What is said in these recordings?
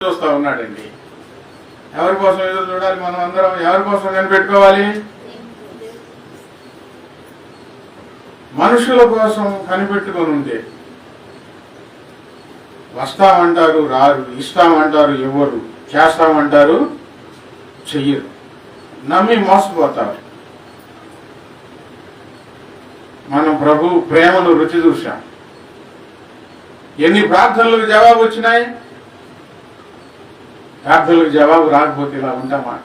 చూస్తా ఉన్నాడండి. ఎవరి కోసం ఎదురు చూడాలి? మనం అందరం ఎవరి కోసం కనిపెట్టుకోవాలి? మనుషుల కోసం కనిపెట్టుకొని ఉంటే వస్తామంటారు రారు, ఇస్తామంటారు ఇవ్వరు, చేస్తామంటారు చెయ్యరు, నమ్మి మోసపోతారు. మనం ప్రభు ప్రేమను రుచి చూశాం. ఎన్ని ప్రార్థనలకు జవాబు వచ్చినాయి? ప్రార్థనలకు జవాబు రాకపోతే ఇలా ఉంటామా?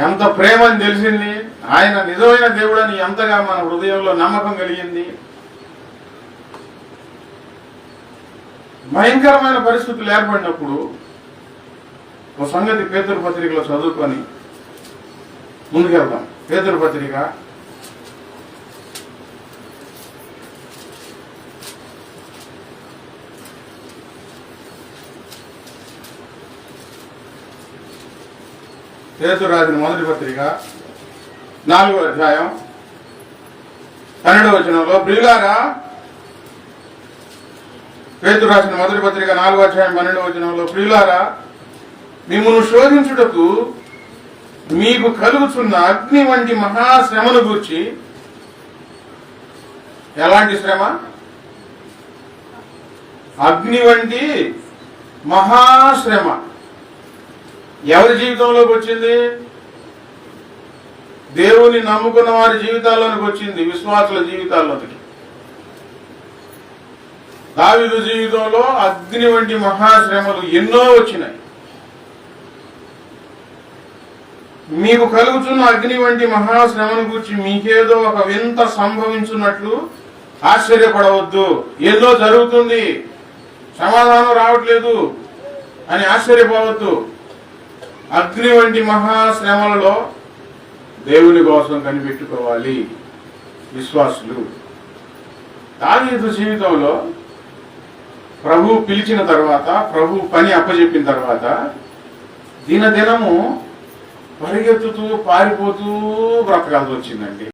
ఎంత ప్రేమని తెలిసింది, ఆయన నిజమైన దేవుడని ఎంతగా మన హృదయంలో నమ్మకం కలిగింది. భయంకరమైన పరిస్థితులు ఏర్పడినప్పుడు ఒక సంగతి పేతురు పత్రికలో చదువుకొని ముందుకెళ్దాం. పేతురు పత్రిక 4వ అధ్యాయం 12వ వచనంలో, ప్రియులారా, పేతురు రాసిన మొదటి పత్రిక 4వ అధ్యాయం 12వ వచనంలో, ప్రియులారా, మిమ్మును శోధించుటకు మీకు కలుగుతున్న అగ్ని వంటి మహాశ్రమను గూర్చి. ఎలాంటి శ్రమ? అగ్ని వంటి మహాశ్రమ ఎవరి జీవితంలోకి వచ్చింది? దేవుని నమ్ముకున్న వారి జీవితాల్లోకి వచ్చింది, విశ్వాసుల జీవితాల్లోకి. దావీదు జీవితంలో అగ్ని వంటి మహాశ్రమలు ఎన్నో వచ్చినాయి. మీకు కలుగుతున్న అగ్ని వంటి మహాశ్రమను గురించి మీకేదో ఒక వింత సంభవించున్నట్లు ఆశ్చర్యపడవద్దు. ఏదో జరుగుతుంది, సమాధానం రావట్లేదు అని ఆశ్చర్యపోవద్దు. అగ్ని వంటి మహాశ్రమలలో దేవుని కోసం కనిపెట్టుకోవాలి విశ్వాసులు. దావీదు జీవితంలో ప్రభు పిలిచిన తర్వాత, ప్రభు పని అప్పచెప్పిన తర్వాత దినదినము పరిగెత్తుతూ పారిపోతూ బ్రతకాల్సి వచ్చిందండి.